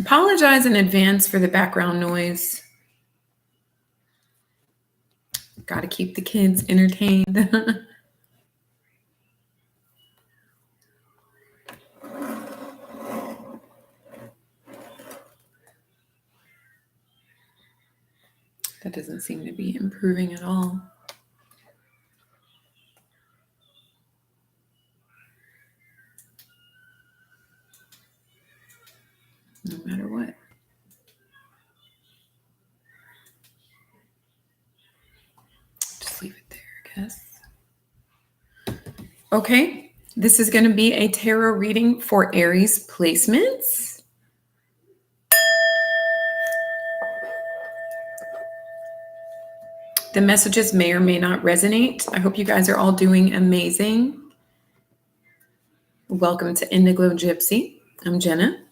Apologize in advance for the background noise. Got to keep the kids entertained. That doesn't seem to be improving at all. No matter what. Just leave it there, I guess. Okay, this is going to be a tarot reading for Aries placements. The messages may or may not resonate. I hope you guys are all doing amazing. Welcome to Indiglojypsy. I'm Jenna.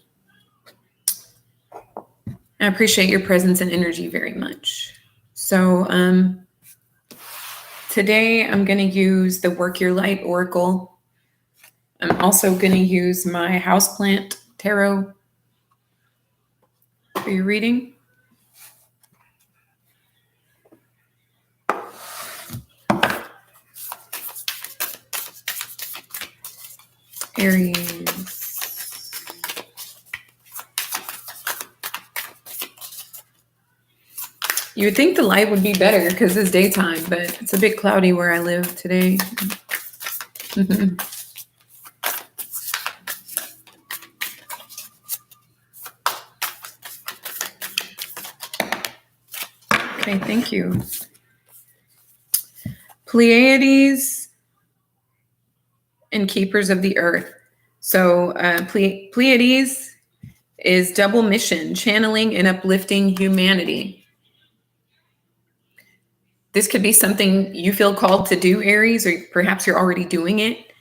I appreciate your presence and energy very much. So today I'm going to use the Work Your Light Oracle. I'm also going to use my Houseplant Tarot for your reading. Aries. You would think the light would be better because it's daytime, but it's a bit cloudy where I live today. Okay, thank you. Pleiades and Keepers of the Earth. So Pleiades is double mission, channeling and uplifting humanity. This could be something you feel called to do, Aries, or perhaps you're already doing it.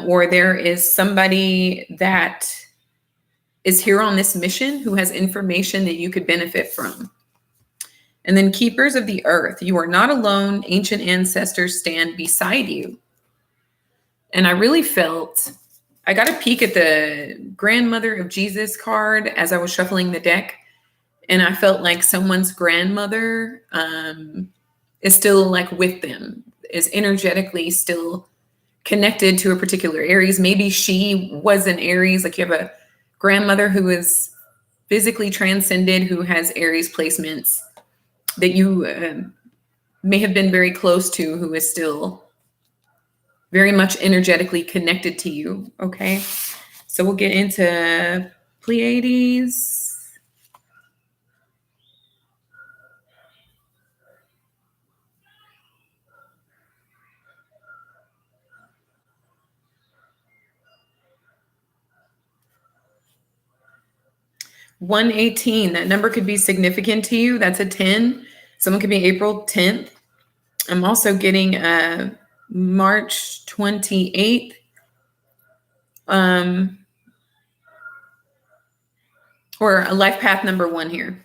Or there is somebody that is here on this mission who has information that you could benefit from. And then Keepers of the Earth. You are not alone. Ancient ancestors stand beside you. And I really felt, I got a peek at the Grandmother of Jesus card as I was shuffling the deck. And I felt like someone's grandmother is still like with them, is energetically still connected to a particular Aries. Maybe she was an Aries, like you have a grandmother who is physically transcended, who has Aries placements that you may have been very close to, who is still very much energetically connected to you. Okay, so we'll get into Pleiades. $118, that number could be significant to you. That's a 10. Someone could be April 10th. I'm also getting March 28th. Or a life path number 1 here.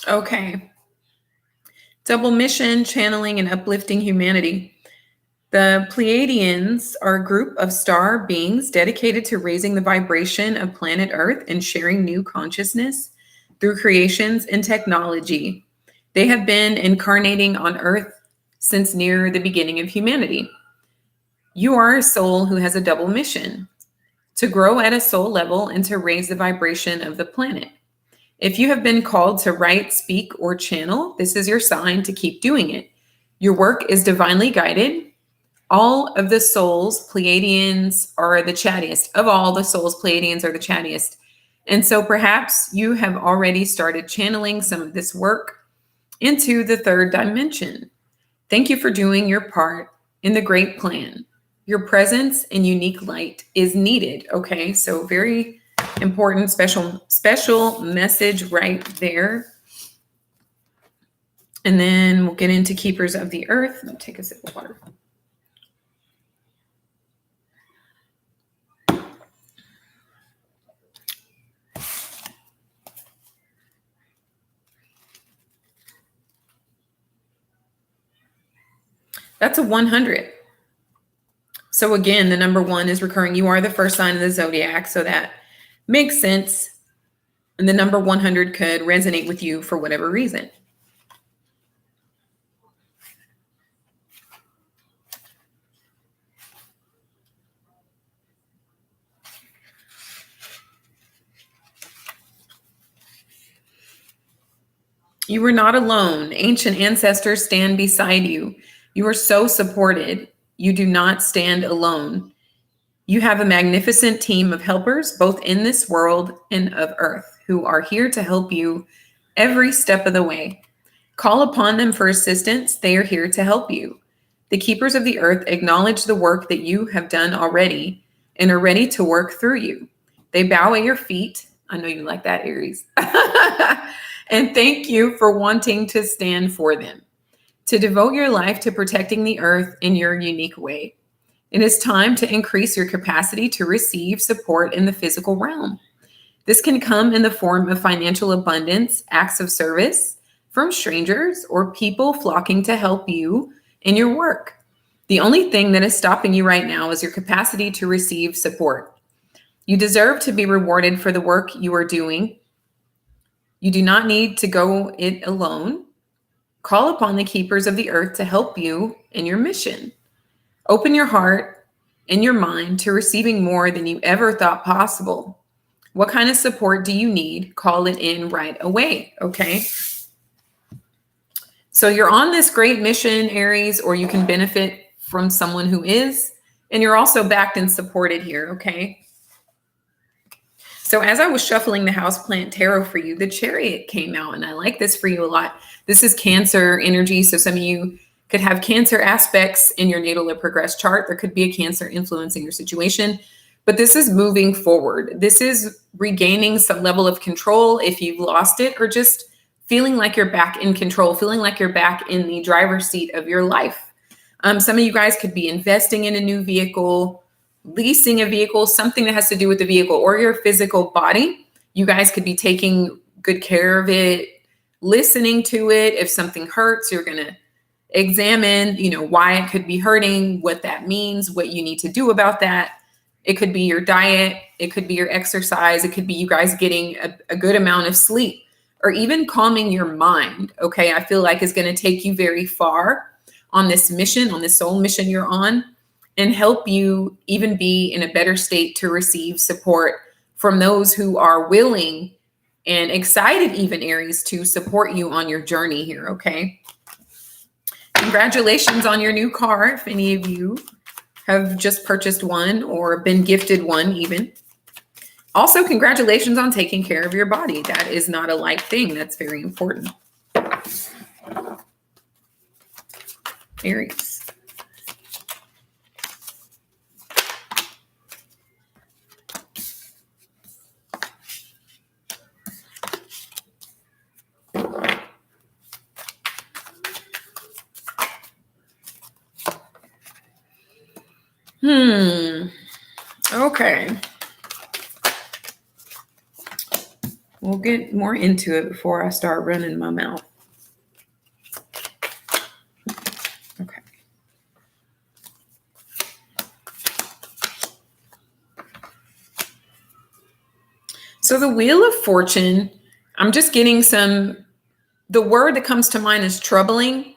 Okay. Double mission, channeling, and uplifting humanity. The Pleiadians are a group of star beings dedicated to raising the vibration of planet Earth and sharing new consciousness through creations and technology. They have been incarnating on Earth since near the beginning of humanity. You are a soul who has a double mission: to grow at a soul level and to raise the vibration of the planet. If you have been called to write, speak, or channel, this is your sign to keep doing it. Your work is divinely guided. All of the souls, Pleiadians are the chattiest. Of all the souls, Pleiadians are the chattiest. And so perhaps you have already started channeling some of this work into the third dimension. Thank you for doing your part in the great plan. Your presence and unique light is needed. Okay, so very important, special message right there. And then we'll get into Keepers of the Earth. Let me take a sip of water. That's a 100. So again, the number 1 is recurring. You are the first sign of the zodiac, so that makes sense. And the number 100 could resonate with you for whatever reason. You were not alone. Ancient ancestors stand beside you. You are so supported. You do not stand alone. You have a magnificent team of helpers, both in this world and of earth, who are here to help you every step of the way. Call upon them for assistance. They are here to help you. The keepers of the earth acknowledge the work that you have done already and are ready to work through you. They bow at your feet. I know you like that, Aries. And thank you for wanting to stand for them, to devote your life to protecting the earth in your unique way. It is time to increase your capacity to receive support in the physical realm. This can come in the form of financial abundance, acts of service from strangers, or people flocking to help you in your work. The only thing that is stopping you right now is your capacity to receive support. You deserve to be rewarded for the work you are doing. You do not need to go it alone. Call upon the keepers of the earth to help you in your mission. Open your heart and your mind to receiving more than you ever thought possible. What kind of support do you need? Call it in right away, okay? So you're on this great mission, Aries, or you can benefit from someone who is, and you're also backed and supported here, okay? So as I was shuffling the houseplant tarot for you, the Chariot came out, and I like this for you a lot. This is Cancer energy, so some of you could have Cancer aspects in your natal or progressed chart. There could be a Cancer influencing your situation, but this is moving forward. This is regaining some level of control if you've lost it, or just feeling like you're back in control, feeling like you're back in the driver's seat of your life. Some of you guys could be investing in a new vehicle, leasing a vehicle, something that has to do with the vehicle or your physical body. You guys could be taking good care of it, listening to it. If something hurts, you're going to examine, why it could be hurting, what that means, what you need to do about that. It could be your diet. It could be your exercise. It could be you guys getting a good amount of sleep, or even calming your mind. Okay. I feel like is going to take you very far on this mission, on this soul mission you're on, and help you even be in a better state to receive support from those who are willing and excited, even Aries, to support you on your journey here. Okay. Congratulations on your new car. If any of you have just purchased one or been gifted one even. Also, congratulations on taking care of your body. That is not a light thing. That's very important. Aries. Okay. We'll get more into it before I start running my mouth. Okay. So the Wheel of Fortune, I'm just getting the word that comes to mind is troubling,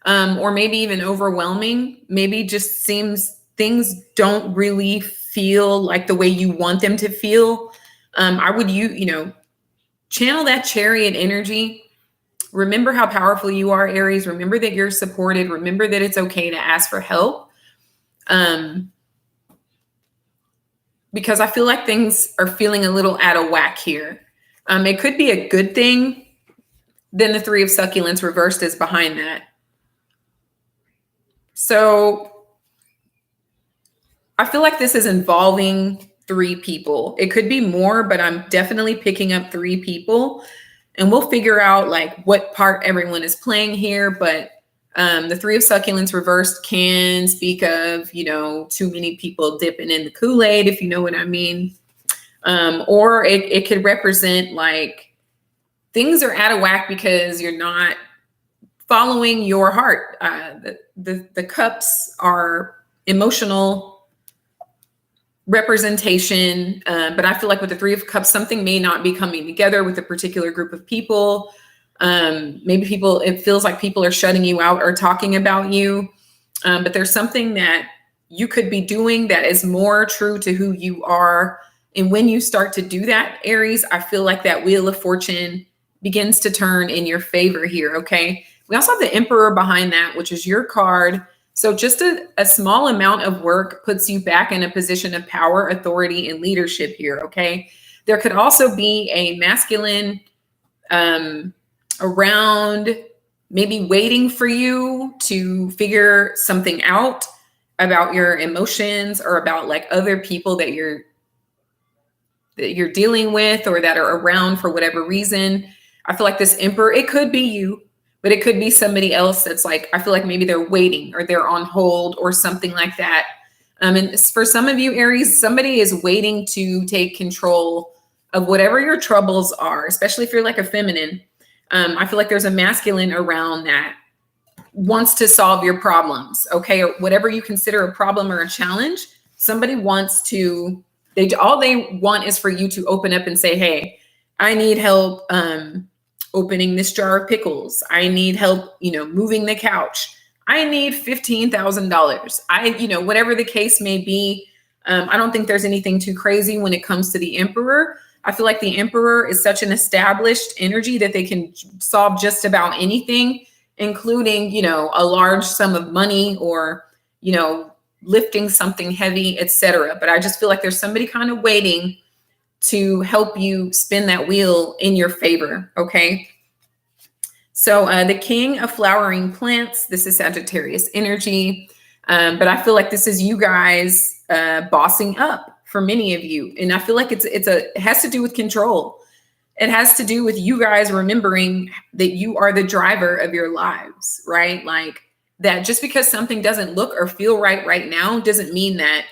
or maybe even overwhelming. Maybe just seems things don't really feel like the way you want them to feel. I would, channel that Chariot energy. Remember how powerful you are, Aries. Remember that you're supported. Remember that it's okay to ask for help. Because I feel like things are feeling a little out of whack here. It could be a good thing. Then the Three of Succulents reversed is behind that. So I feel like this is involving 3 people. It could be more, but I'm definitely picking up 3 people, and we'll figure out like what part everyone is playing here. But the Three of Succulents reversed can speak of, too many people dipping in the Kool-Aid, if you know what I mean. Or it could represent like things are out of whack because you're not following your heart. The cups are emotional representation, but I feel like with the Three of Cups, something may not be coming together with a particular group of people. Maybe it feels like people are shutting you out or talking about you, but there's something that you could be doing that is more true to who you are. And when you start to do that, Aries, I feel like that Wheel of Fortune begins to turn in your favor here, okay? We also have the Emperor behind that, which is your card. So just a small amount of work puts you back in a position of power, authority, and leadership here, okay? There could also be a masculine around, maybe waiting for you to figure something out about your emotions or about like other people that you're dealing with or that are around for whatever reason. I feel like this Emperor, it could be you, but it could be somebody else that's like, I feel like maybe they're waiting or they're on hold or something like that. And for some of you, Aries, somebody is waiting to take control of whatever your troubles are, especially if you're like a feminine. I feel like there's a masculine around that wants to solve your problems, okay? Or whatever you consider a problem or a challenge, somebody wants to, all they want is for you to open up and say, hey, I need help opening this jar of pickles. I need help, moving the couch. I need $15,000. Whatever the case may be. I don't think there's anything too crazy when it comes to the Emperor. I feel like the Emperor is such an established energy that they can solve just about anything, including, a large sum of money or, lifting something heavy, etc. But I just feel like there's somebody kind of waiting to help you spin that wheel in your favor, okay? So the King of Flowering Plants, this is Sagittarius energy, but I feel like this is you guys bossing up for many of you. And I feel like it has to do with control. It has to do with you guys remembering that you are the driver of your lives, right? Like that just because something doesn't look or feel right now doesn't mean that.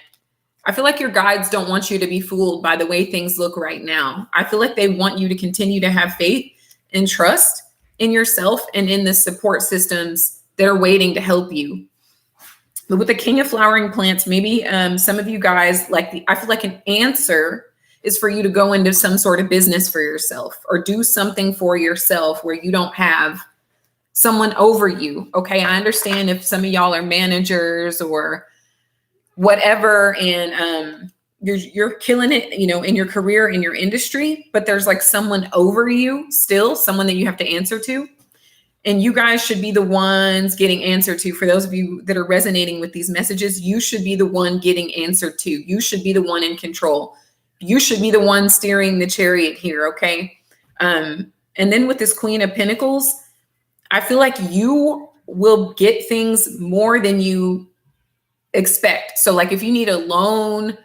I feel like your guides don't want you to be fooled by the way things look right now. I feel like they want you to continue to have faith and trust in yourself and in the support systems that are waiting to help you. But with the King of Flowering Plants, maybe some of you guys I feel like an answer is for you to go into some sort of business for yourself or do something for yourself where you don't have someone over you. Okay. I understand if some of y'all are managers or whatever, and you're killing it, in your career, in your industry, but there's like someone over you still, someone that you have to answer to. And you guys should be the ones getting answered to. For those of you that are resonating with these messages, you should be the one getting answered to. You should be the one in control. You should be the one steering the chariot here, okay? And then with this Queen of Pentacles, I feel like you will get things more than you expect. So like if you need a loan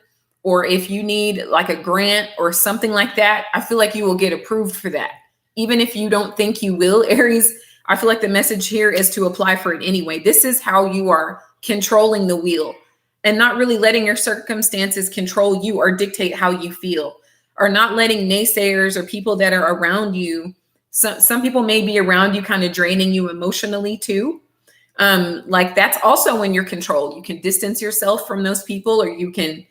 or if you need like a grant or something like that, I feel like you will get approved for that. Even if you don't think you will, Aries, I feel like the message here is to apply for it anyway. This is how you are controlling the wheel and not really letting your circumstances control you or dictate how you feel, or not letting naysayers or people that are around you. Some people may be around you kind of draining you emotionally too. Like that's also in your control. You can distance yourself from those people, or you can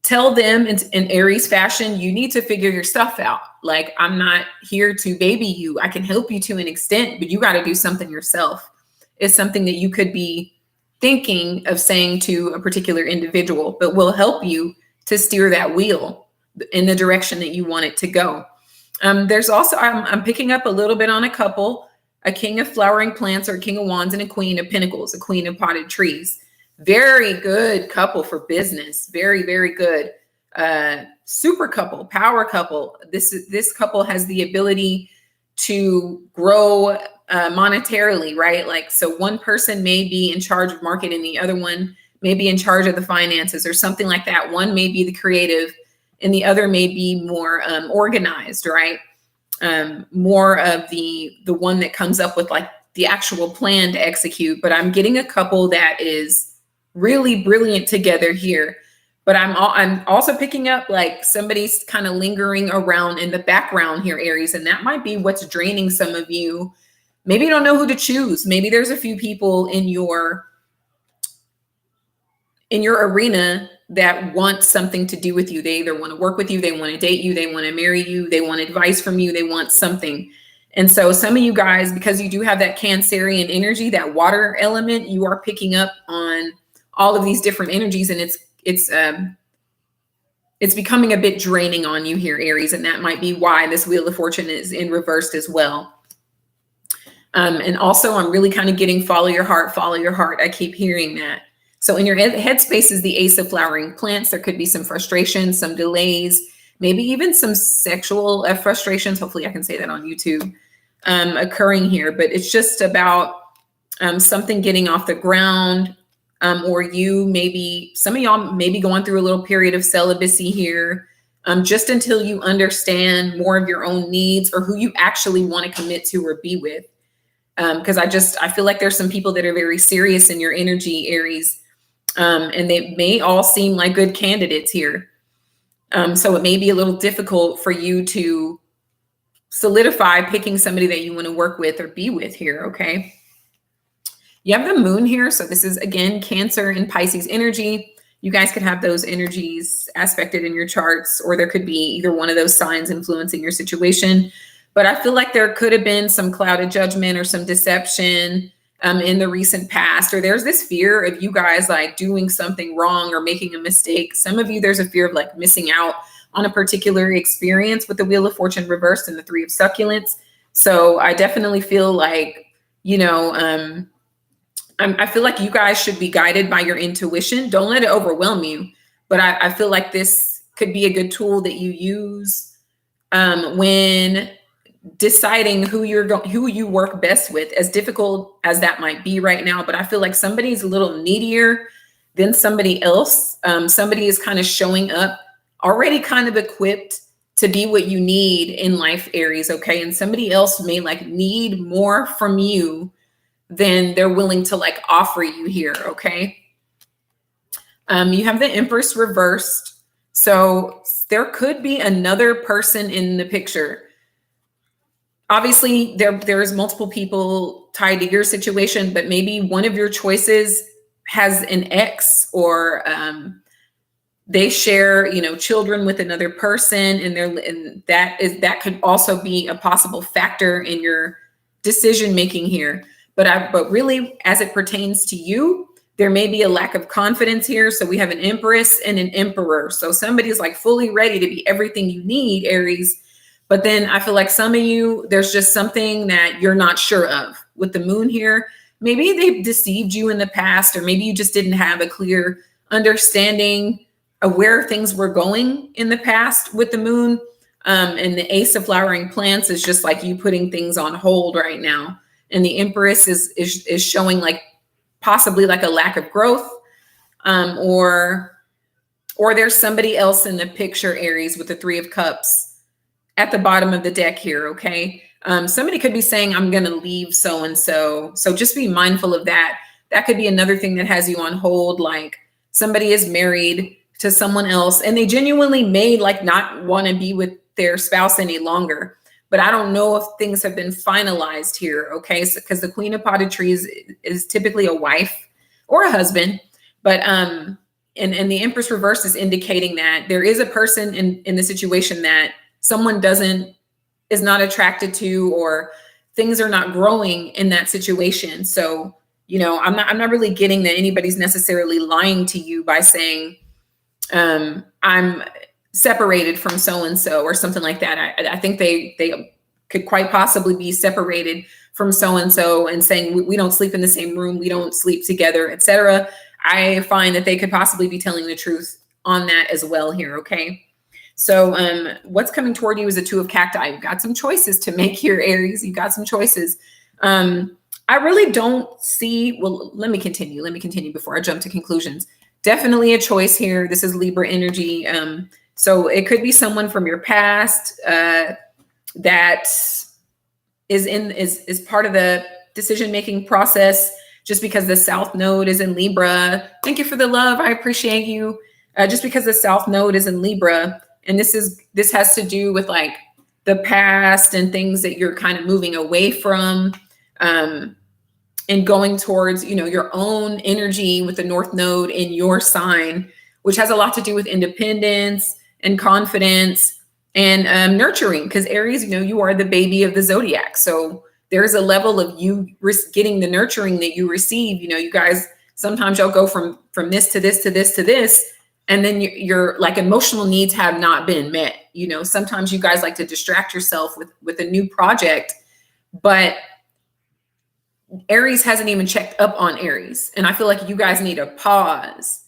tell them in Aries fashion, you need to figure your stuff out. Like, I'm not here to baby you. I can help you to an extent, but you got to do something yourself. It's something that you could be thinking of saying to a particular individual, but will help you to steer that wheel in the direction that you want it to go. There's also, I'm picking up a little bit on a couple, a King of Flowering Plants or a King of Wands and a Queen of Pentacles, a Queen of Potted Trees. Very good couple for business. Very, very good. Super couple, power couple. This couple has the ability to grow monetarily, right? Like, so one person may be in charge of marketing, the other one may be in charge of the finances or something like that. One may be the creative and the other may be more organized, right? More of the one that comes up with like the actual plan to execute. But I'm getting a couple that is really brilliant together here. But I'm also picking up like somebody's kind of lingering around in the background here, Aries, and that might be what's draining some of you maybe you don't know who to choose. Maybe there's a few people in your arena that want something to do with you. They either want to work with you, they want to date you, they want to marry you, they want advice from you, they want something. And so some of you guys, because you do have that Cancerian energy, that water element, you are picking up on all of these different energies, and it's becoming a bit draining on you here, Aries, and that might be why this Wheel of Fortune is in reversed as well. And also, I'm really kind of getting follow your heart, follow your heart. I keep hearing that. So in your headspace is the Ace of Flowering Plants. There could be some frustration, some delays, maybe even some sexual frustrations. Hopefully I can say that on YouTube occurring here. But it's just about something getting off the ground, or you maybe, some of y'all may be going through a little period of celibacy here, just until you understand more of your own needs or who you actually want to commit to or be with. Because I feel like there's some people that are very serious in your energy, Aries. And they may all seem like good candidates here. So it may be a little difficult for you to solidify picking somebody that you want to work with or be with here, okay? You have the moon here. So this is, again, Cancer and Pisces energy. You guys could have those energies aspected in your charts, or there could be either one of those signs influencing your situation. But I feel like there could have been some clouded judgment or some deception in the recent past, or there's this fear of you guys like doing something wrong or making a mistake. Some of you, there's a fear of like missing out on a particular experience with the Wheel of Fortune reversed and the Three of Succulents. So I definitely feel like, you know, I feel like you guys should be guided by your intuition. Don't let it overwhelm you. But I feel like this could be a good tool that you use when deciding who you work best with, as difficult as that might be right now. But I feel like somebody's a little needier than somebody else. Somebody is kind of showing up already kind of equipped to be what you need in life, Aries, okay? And somebody else may like need more from you than they're willing to like offer you here, okay? You have the Empress reversed. So there could be another person in the picture. Obviously, there's multiple people tied to your situation, but maybe one of your choices has an ex, or they share, you know, children with another person, and that could also be a possible factor in your decision making here. But really, as it pertains to you, there may be a lack of confidence here. So we have an Empress and an Emperor. So somebody's like fully ready to be everything you need, Aries. But then I feel like some of you, there's just something that you're not sure of with the moon here. Maybe they've deceived you in the past, or maybe you just didn't have a clear understanding of where things were going in the past with the moon. And the Ace of Flowering Plants is just like you putting things on hold right now. And the Empress is showing like possibly like a lack of growth, or there's somebody else in the picture, Aries, with the Three of Cups at the bottom of the deck here, okay? Somebody could be saying, I'm going to leave so-and-so. So just be mindful of that. That could be another thing that has you on hold. Like somebody is married to someone else and they genuinely may like not want to be with their spouse any longer. But I don't know if things have been finalized here, okay? Because the Queen of Potted Trees is typically a wife or a husband. But and the Empress reverse is indicating that there is a person in the situation that someone is not attracted to, or things are not growing in that situation. So, you know, I'm not really getting that anybody's necessarily lying to you by saying, I'm separated from so-and-so or something like that. I think they could quite possibly be separated from so-and-so and saying, we don't sleep in the same room, we don't sleep together, etc. I find that they could possibly be telling the truth on that as well here, okay? So what's coming toward you is a Two of Cacti. You've got some choices to make here, Aries. You've got some choices. I really don't see, well, let me continue before I jump to conclusions. Definitely a choice here. This is Libra energy. So it could be someone from your past that is part of the decision-making process, just because the South Node is in Libra. Thank you for the love. I appreciate you. Just because the South Node is in Libra, and this has to do with like the past and things that you're kind of moving away from. and going towards, your own energy with the North Node in your sign, which has a lot to do with independence and confidence and nurturing. Because Aries, you are the baby of the zodiac. So there's a level of you getting the nurturing that you receive. You guys, sometimes you'll go from this to this to this to this, and then your like emotional needs have not been met. Sometimes you guys like to distract yourself with a new project, but Aries hasn't even checked up on Aries. And I feel like you guys need a pause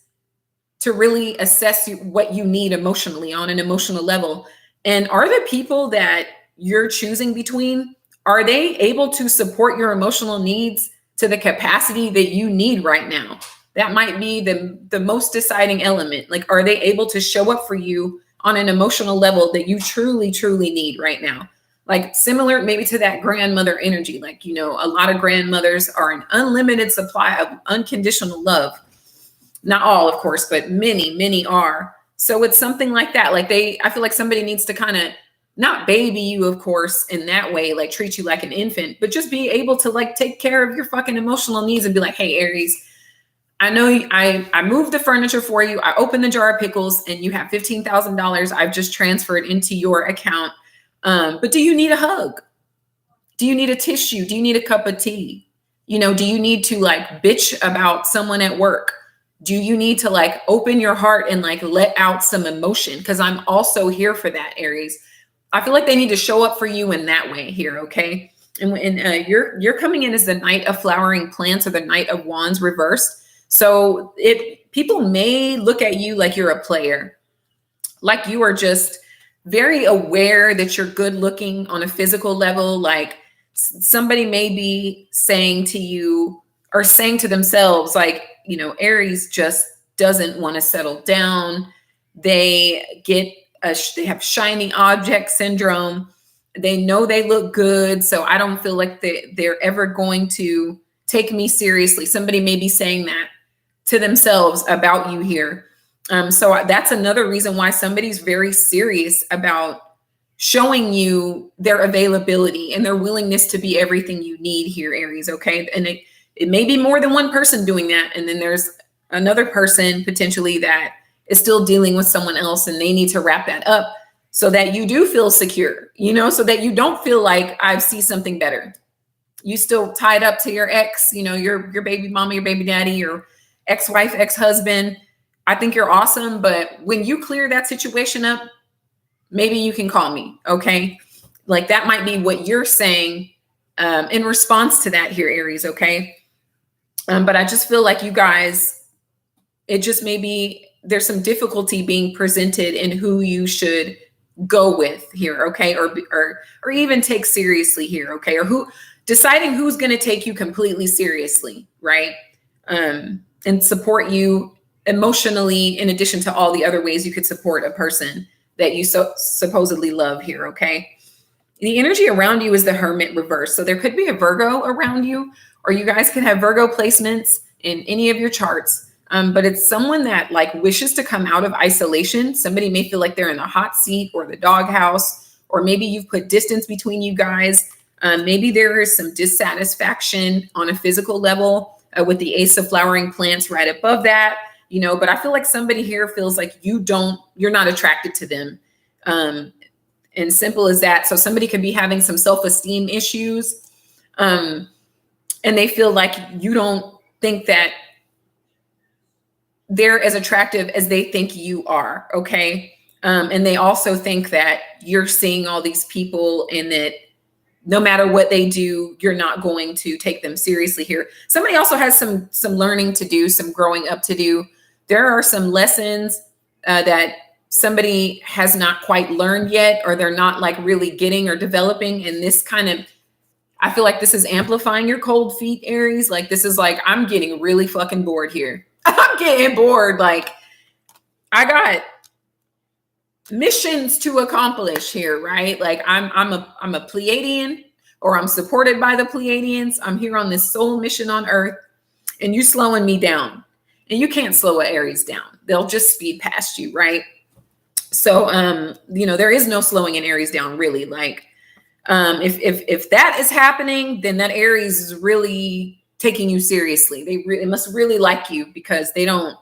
to really assess what you need emotionally on an emotional level. And are the people that you're choosing between, are they able to support your emotional needs to the capacity that you need right now? That might be the most deciding element. Like, are they able to show up for you on an emotional level that you truly, truly need right now? Like similar maybe to that grandmother energy. Like, a lot of grandmothers are an unlimited supply of unconditional love. Not all, of course, but many, many are. So it's something like that. Like I feel like somebody needs to kind of not baby you, of course, in that way, like treat you like an infant, but just be able to like take care of your fucking emotional needs and be like, hey, Aries, I know I moved the furniture for you. I opened the jar of pickles and you have $15,000 I've just transferred into your account. But do you need a hug? Do you need a tissue? Do you need a cup of tea? Do you need to like bitch about someone at work? Do you need to like open your heart and like let out some emotion? Because I'm also here for that, Aries. I feel like they need to show up for you in that way here, okay? And you're coming in as the Knight of Flowering Plants or the Knight of Wands reversed. So people may look at you like you're a player, like you are just very aware that you're good looking on a physical level. Like somebody may be saying to you or saying to themselves, like, Aries just doesn't want to settle down. They have shiny object syndrome. They know they look good. So I don't feel like they're ever going to take me seriously. Somebody may be saying that to themselves about you here. So that's another reason why somebody's very serious about showing you their availability and their willingness to be everything you need here, Aries, okay? And it may be more than one person doing that. And then there's another person potentially that is still dealing with someone else and they need to wrap that up so that you do feel secure, so that you don't feel like I see something better. You still tied up to your ex, your baby mama, your baby daddy, your ex-wife, ex-husband. I think you're awesome. But when you clear that situation up, maybe you can call me. Okay. Like that might be what you're saying in response to that here, Aries. Okay. But I just feel like you guys, it just maybe there's some difficulty being presented in who you should go with here. Okay. Or even take seriously here. Okay. Or deciding who's going to take you completely seriously. Right. And support you emotionally, in addition to all the other ways you could support a person that you supposedly love here, okay? The energy around you is the Hermit reverse. So there could be a Virgo around you, or you guys could have Virgo placements in any of your charts. But it's someone that like wishes to come out of isolation. Somebody may feel like they're in the hot seat or the doghouse, or maybe you've put distance between you guys. Maybe there is some dissatisfaction on a physical level with the Ace of Flowering Plants right above that, but I feel like somebody here feels like you're not attracted to them. And simple as that. So somebody could be having some self-esteem issues. And they feel like you don't think that they're as attractive as they think you are. Okay. And they also think that you're seeing all these people and that no matter what they do, you're not going to take them seriously here. Somebody also has some learning to do, some growing up to do. There are some lessons that somebody has not quite learned yet, or they're not like really getting or developing. And this kind of, I feel like this is amplifying your cold feet, Aries. Like this is like, I'm getting really fucking bored here. I'm getting bored. Like I got missions to accomplish here, right? Like I'm a Pleiadian, or I'm supported by the Pleiadians. I'm here on this soul mission on Earth, and you slowing me down. And you can't slow an Aries down. They'll just speed past you, right? So there is no slowing an Aries down, really. Like If that is happening, then that Aries is really taking you seriously. They must really like you, because they don't.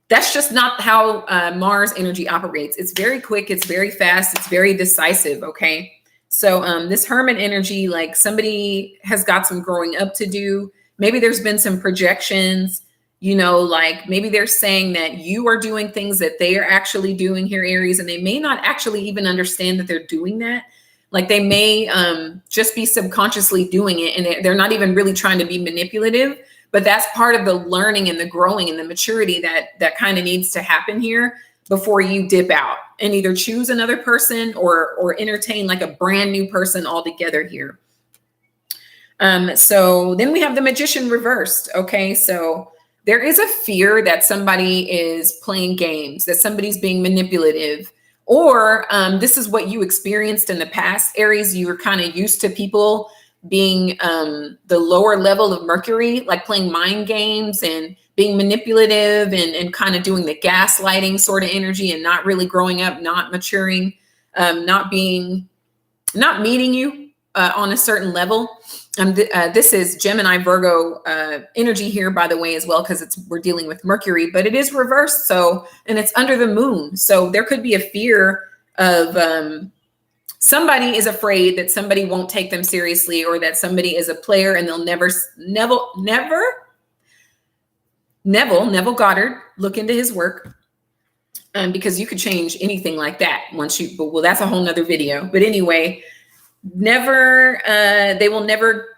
That's just not how Mars energy operates. It's very quick. It's very fast. It's very decisive. Okay. So this Hermit energy, like somebody has got some growing up to do. Maybe there's been some projections, like maybe they're saying that you are doing things that they are actually doing here, Aries, and they may not actually even understand that they're doing that. Like they may just be subconsciously doing it, and they're not even really trying to be manipulative. But that's part of the learning and the growing and the maturity that kind of needs to happen here before you dip out and either choose another person or entertain like a brand new person altogether here. So then we have the Magician reversed. Okay, so there is a fear that somebody is playing games, that somebody's being manipulative, or this is what you experienced in the past, Aries. You were kind of used to people being the lower level of Mercury, like playing mind games and being manipulative and kind of doing the gaslighting sort of energy and not really growing up, not maturing, not meeting you on a certain level. This is Gemini Virgo energy here, by the way, as well, because we're dealing with Mercury, but it is reversed. So, and it's under the moon. So there could be a fear of somebody is afraid that somebody won't take them seriously, or that somebody is a player and they'll Neville Goddard, look into his work, because you could change anything like that once you, but well, that's a whole nother video. But anyway, they will never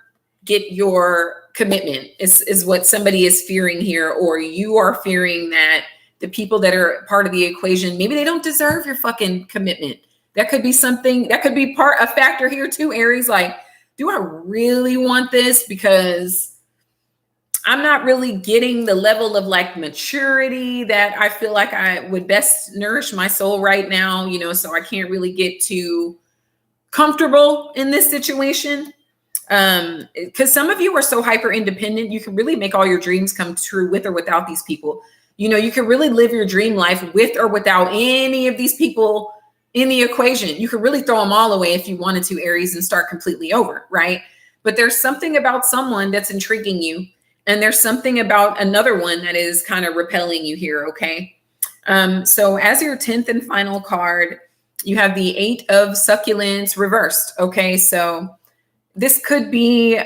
get your commitment is what somebody is fearing here, or you are fearing that the people that are part of the equation, maybe they don't deserve your fucking commitment. That could be something, that could be a factor here too, Aries. Like, do I really want this? Because I'm not really getting the level of like maturity that I feel like I would best nourish my soul right now, so I can't really get too comfortable in this situation. Because some of you are so hyper independent, you can really make all your dreams come true with or without these people. You can really live your dream life with or without any of these people in the equation. You could really throw them all away if you wanted to, Aries, and start completely over, right? But there's something about someone that's intriguing you, and there's something about another one that is kind of repelling you here, okay? So as your 10th and final card, you have the 8 of Succulents reversed, okay? So this could be,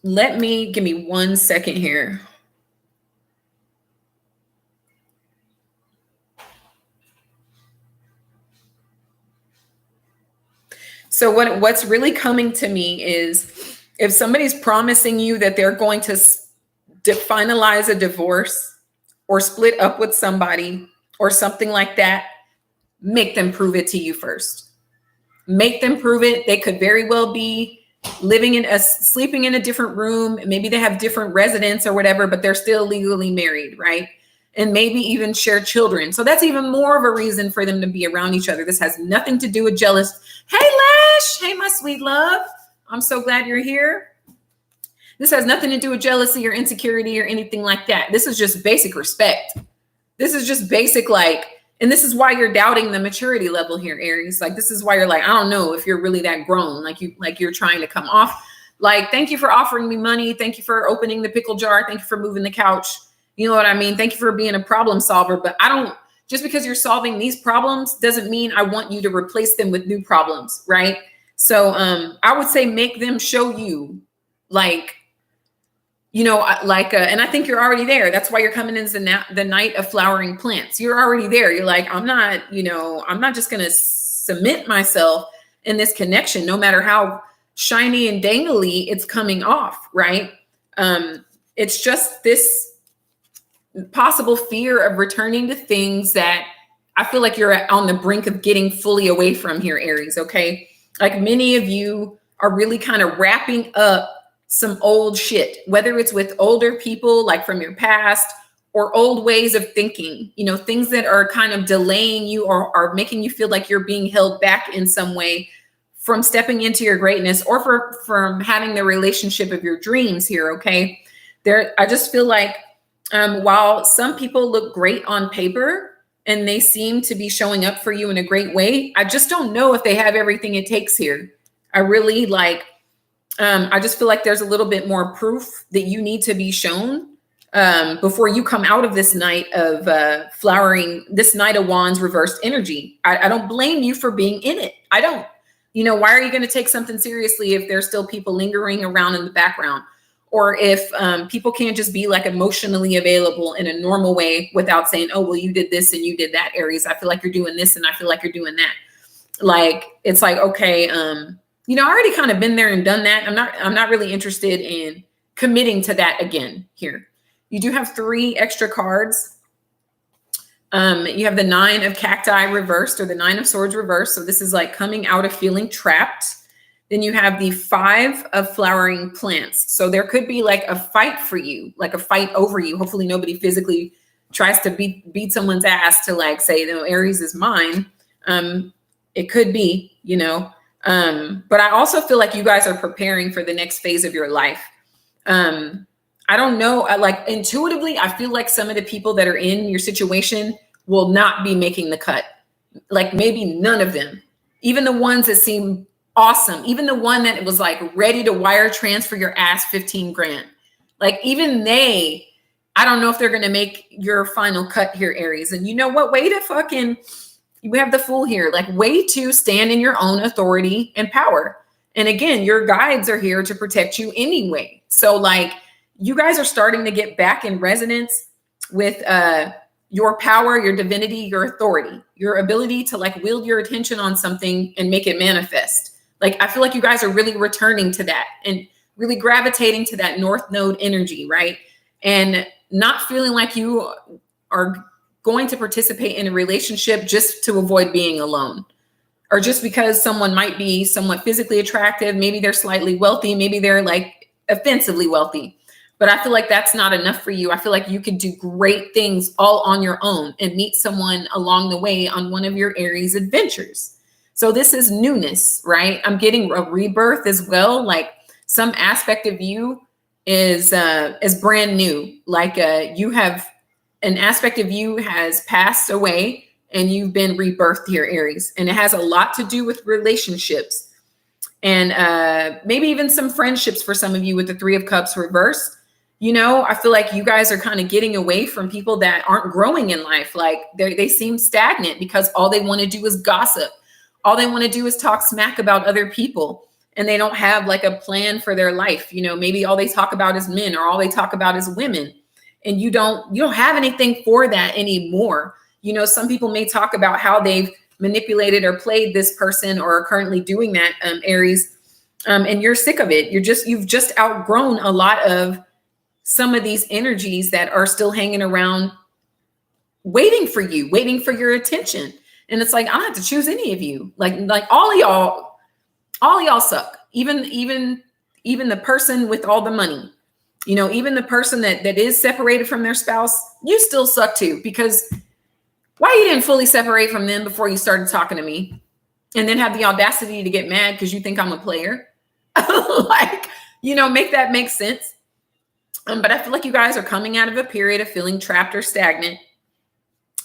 give me 1 second here. So what's really coming to me is if somebody's promising you that they're going to finalize a divorce or split up with somebody or something like that, make them prove it to you first. Make them prove it. They could very well be sleeping in a different room. Maybe they have different residence or whatever, but they're still legally married, right? And maybe even share children. So that's even more of a reason for them to be around each other. This has nothing to do with jealous. Hey, Lash. Hey, my sweet love. I'm so glad you're here. This has nothing to do with jealousy or insecurity or anything like that. This is just basic respect. This is just basic, and this is why you're doubting the maturity level here, Aries. Like, this is why you're like, I don't know if you're really that grown. Like you're trying to come off. Like, thank you for offering me money. Thank you for opening the pickle jar. Thank you for moving the couch. You know what I mean? Thank you for being a problem solver. But just because you're solving these problems doesn't mean I want you to replace them with new problems, right? So I would say make them show you and I think you're already there. That's why you're coming in as the night of flowering plants. You're already there. You're like, I'm not just going to submit myself in this connection, no matter how shiny and dangly it's coming off, right? It's just this possible fear of returning to things that I feel like you're on the brink of getting fully away from here, Aries, okay? Like, many of you are really kind of wrapping up some old shit, whether it's with older people, like from your past, or old ways of thinking, things that are kind of delaying you or are making you feel like you're being held back in some way from stepping into your greatness, or from having the relationship of your dreams here, okay? I just feel like while some people look great on paper, and they seem to be showing up for you in a great way. I just don't know if they have everything it takes here. I really like, I just feel like there's a little bit more proof that you need to be shown before you come out of this night of flowering, this Knight of Wands reversed energy. I don't blame you for being in it. I don't. Why are you going to take something seriously if there's still people lingering around in the background? Or if people can't just be like emotionally available in a normal way without saying, oh, well, you did this and you did that, Aries. I feel like you're doing this and I feel like you're doing that. Like, it's like, okay, I already kind of been there and done that. I'm not really interested in committing to that again here. You do have 3 extra cards. You have the 9 of Cacti reversed, or the 9 of Swords reversed. So this is like coming out of feeling trapped. Then you have the 5 of flowering plants. So there could be like a fight for you, like a fight over you. Hopefully nobody physically tries to beat someone's ass to like say, Aries is mine. It could be, but I also feel like you guys are preparing for the next phase of your life. I don't know. Like intuitively, I feel like some of the people that are in your situation will not be making the cut. Like maybe none of them, even the ones that seem awesome. Even the one that was like ready to wire transfer your ass 15 grand. Like even they, I don't know if they're going to make your final cut here, Aries. And you know what? Way to fucking, you have the Fool here. Like way to stand in your own authority and power. And again, your guides are here to protect you anyway. So like you guys are starting to get back in resonance with your power, your divinity, your authority, your ability to like wield your attention on something and make it manifest. Like, I feel like you guys are really returning to that and really gravitating to that North Node energy, right? And not feeling like you are going to participate in a relationship just to avoid being alone, or just because someone might be somewhat physically attractive. Maybe they're slightly wealthy. Maybe they're like offensively wealthy. But I feel like that's not enough for you. I feel like you could do great things all on your own and meet someone along the way on one of your Aries adventures. So this is newness, right? I'm getting a rebirth as well. Like some aspect of you is brand new. Like you have an aspect of you has passed away and you've been rebirthed here, Aries. And it has a lot to do with relationships and maybe even some friendships for some of you with the 3 of Cups reversed. I feel like you guys are kind of getting away from people that aren't growing in life. Like they seem stagnant because all they want to do is gossip. All they want to do is talk smack about other people, and they don't have like a plan for their life. Maybe all they talk about is men, or all they talk about is women, and you don't have anything for that anymore. Some people may talk about how they've manipulated or played this person or are currently doing that, Aries, and you're sick of it. You've just outgrown a lot of some of these energies that are still hanging around, waiting for you, waiting for your attention. And it's like, I don't have to choose any of you. Like all y'all suck. Even the person with all the money, even the person that is separated from their spouse, you still suck too. Because why you didn't fully separate from them before you started talking to me, and then have the audacity to get mad because you think I'm a player? Like, make that make sense. But I feel like you guys are coming out of a period of feeling trapped or stagnant.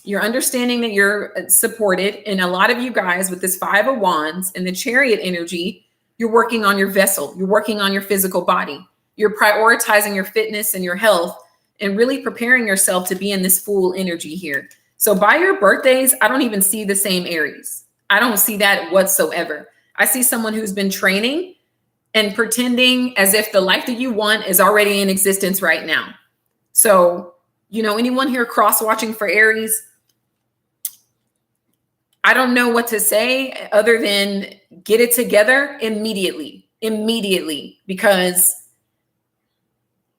You're understanding that you're supported. And a lot of you guys with this 5 of Wands and the Chariot energy, you're working on your vessel. You're working on your physical body. You're prioritizing your fitness and your health and really preparing yourself to be in this Fool energy here. So by your birthdays, I don't even see the same Aries. I don't see that whatsoever. I see someone who's been training and pretending as if the life that you want is already in existence right now. So, anyone here cross-watching for Aries, I don't know what to say other than get it together immediately, because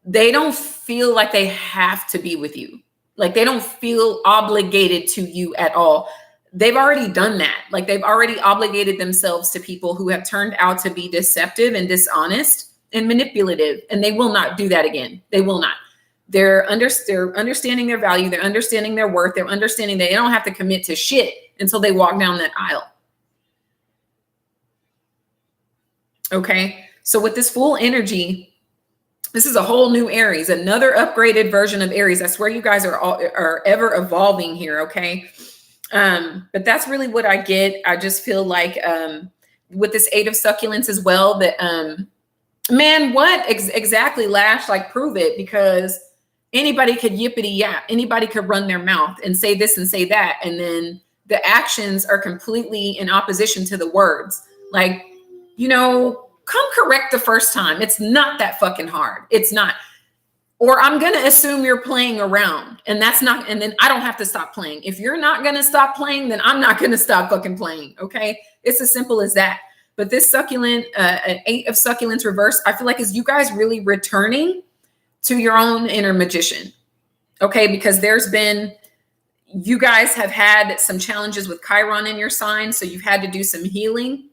they don't feel like they have to be with you. Like they don't feel obligated to you at all. They've already done that. Like they've already obligated themselves to people who have turned out to be deceptive and dishonest and manipulative. And they will not do that again. They will not. They're understanding their value. They're understanding their worth. They're understanding that they don't have to commit to shit until they walk down that aisle. Okay. So with this Fool energy, this is a whole new Aries, another upgraded version of Aries. I swear you guys are ever evolving here. Okay. But that's really what I get. I just feel like with this 8 of succulents as well, that man, what exactly, Lash? Like, prove it, because anybody could yippity yap. Anybody could run their mouth and say this and say that, and then the actions are completely in opposition to the words. Like, come correct the first time. It's not that fucking hard. It's not. Or I'm going to assume you're playing around, and that's not, and then I don't have to stop playing. If you're not going to stop playing, then I'm not going to stop fucking playing. Okay. It's as simple as that. But this succulent, an 8 of succulents reverse, I feel like is you guys really returning to your own inner magician. Okay. Because you guys have had some challenges with Chiron in your sign. So you've had to do some healing.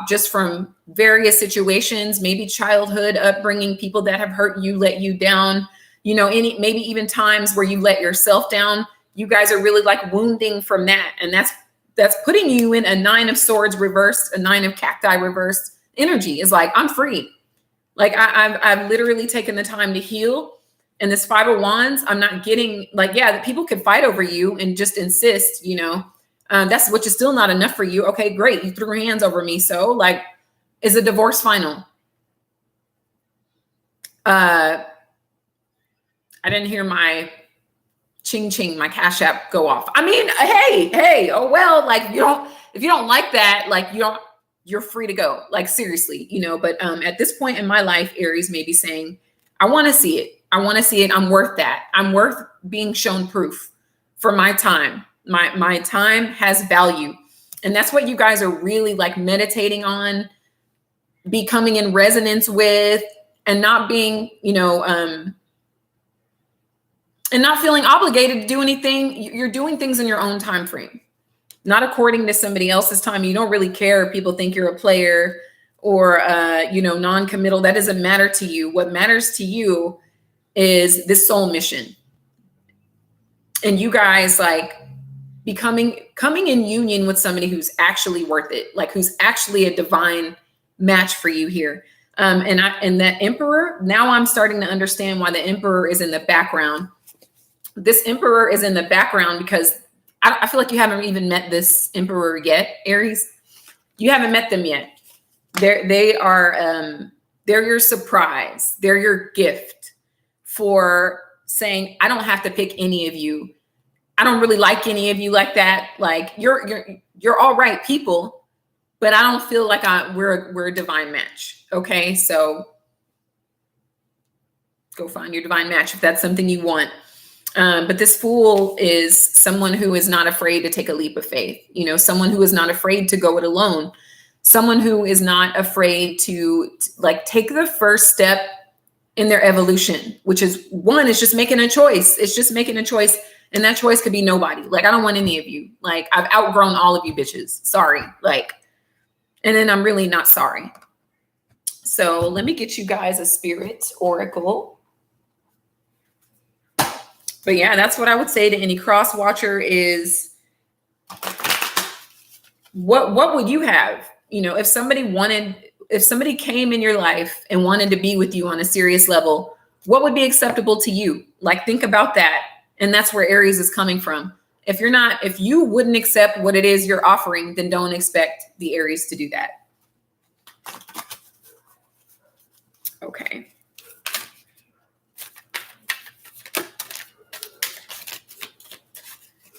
Just from various situations, maybe childhood upbringing, people that have hurt you, let you down, maybe even times where you let yourself down. You guys are really like wounding from that. And that's putting you in a 9 of swords reversed, a 9 of cacti reversed energy. Is like, I'm free. Like I've literally taken the time to heal. And this 5 of wands, I'm not getting like, yeah, people could fight over you and just insist, that's which is still not enough for you. Okay, great. You threw your hands over me. So like, is a divorce final? I didn't hear my ching ching, my Cash App go off. I mean, hey, oh well, like if you don't like that, like you're free to go. Like seriously, but at this point in my life, Aries may be saying, I want to see it. I want to see it. I'm worth that. I'm worth being shown proof for my time. My time has value. And that's what you guys are really like meditating on, becoming in resonance with, and not being, and not feeling obligated to do anything. You're doing things in your own time frame, not according to somebody else's time. You don't really care if people think you're a player or, non-committal. That doesn't matter to you. What matters to you is this soul mission. And you guys like coming in union with somebody who's actually worth it, like who's actually a divine match for you here. And that Emperor, now I'm starting to understand why the Emperor is in the background. This Emperor is in the background because I feel like you haven't even met this Emperor yet, Aries. You haven't met them yet. They're your surprise. They're your gift for saying, I don't have to pick any of you. I don't really like any of you like that. Like you're all right people, but I don't feel like we're a divine match. Okay. So go find your divine match if that's something you want. But this Fool is someone who is not afraid to take a leap of faith. Someone who is not afraid to go it alone. Someone who is not afraid to like take the first step in their evolution, which is just making a choice. It's just making a choice. And that choice could be nobody. Like, I don't want any of you. Like, I've outgrown all of you bitches. Sorry. Like, and then I'm really not sorry. So let me get you guys a spirit oracle. But yeah, that's what I would say to any cross watcher is what would you have? If somebody came in your life and wanted to be with you on a serious level, what would be acceptable to you? Like, think about that. And that's where Aries is coming from. If you wouldn't accept what it is you're offering, then don't expect the Aries to do that. Okay.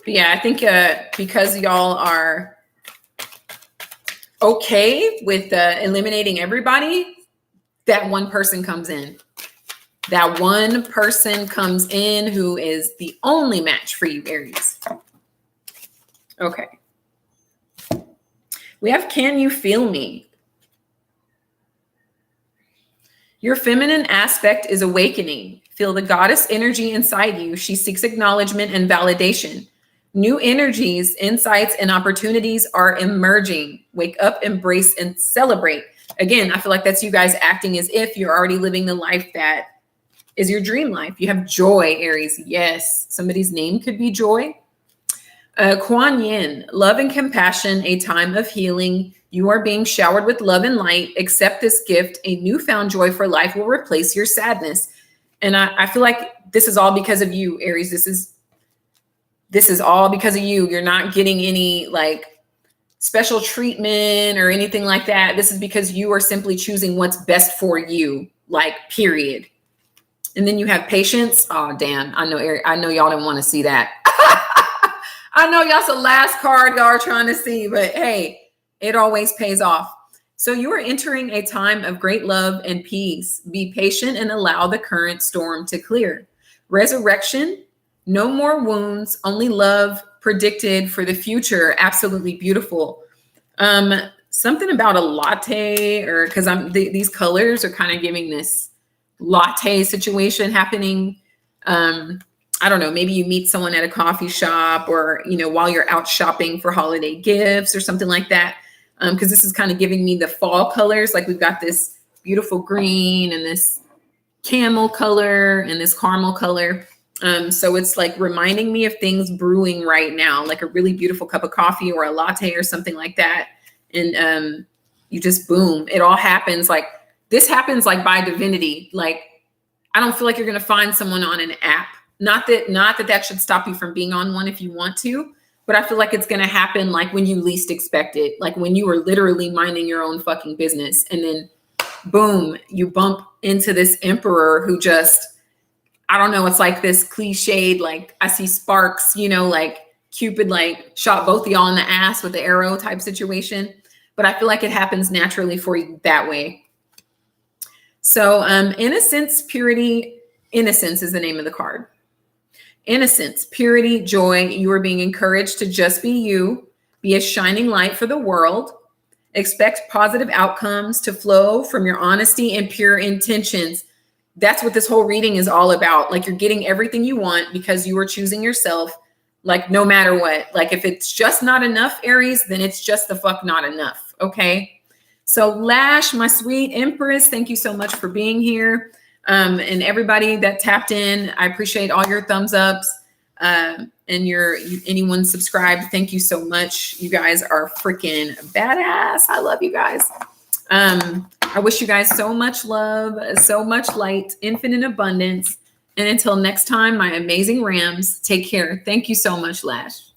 But yeah, I think because y'all are okay with eliminating everybody, that one person comes in. That one person comes in who is the only match for you, Aries. Okay. We have, can you feel me? Your feminine aspect is awakening. Feel the goddess energy inside you. She seeks acknowledgement and validation. New energies, insights, and opportunities are emerging. Wake up, embrace, and celebrate. Again, I feel like that's you guys acting as if you're already living the life that is your dream life. You have joy, Aries. Yes. Somebody's name could be Joy. Kuan Yin, love and compassion, a time of healing. You are being showered with love and light. Accept this gift. A newfound joy for life will replace your sadness. And I feel like this is all because of you, Aries. this is all because of you. You're not getting any like special treatment or anything like that. This is because you are simply choosing what's best for you, like, period. And then you have patience. Oh, damn. I know y'all didn't want to see that. I know y'all's the last card y'all are trying to see, but hey, it always pays off. So you are entering a time of great love and peace. Be patient and allow the current storm to clear. Resurrection, no more wounds, only love predicted for the future. Absolutely beautiful. Something about a latte, or because these colors are kind of giving this latte situation happening. I don't know, maybe you meet someone at a coffee shop, or, you know, while you're out shopping for holiday gifts or something like that. Because this is kind of giving me the fall colors. Like we've got this beautiful green and this camel color and this caramel color. So it's like reminding me of things brewing right now, like a really beautiful cup of coffee or a latte or something like that. And you just, boom, it all happens. Like this happens like by divinity. Like, I don't feel like you're going to find someone on an app. Not that should stop you from being on one if you want to, but I feel like it's going to happen like when you least expect it, like when you are literally minding your own fucking business. And then boom, you bump into this emperor who just, I don't know, it's like this cliched, like I see sparks, you know, like Cupid like shot both of y'all in the ass with the arrow type situation. But I feel like it happens naturally for you that way. So innocence, purity, innocence is the name of the card. Innocence, purity, joy. You are being encouraged to just be you, be a shining light for the world. Expect positive outcomes to flow from your honesty and pure intentions. That's what this whole reading is all about. Like you're getting everything you want because you are choosing yourself, like no matter what. Like if it's just not enough, Aries, then it's just the fuck not enough. Okay. So Lash, my sweet Empress, thank you so much for being here. And everybody that tapped in, I appreciate all your thumbs ups, and anyone subscribed. Thank you so much. You guys are freaking badass. I love you guys. I wish you guys so much love, so much light, infinite abundance. And until next time, my amazing Rams, take care. Thank you so much, Lash.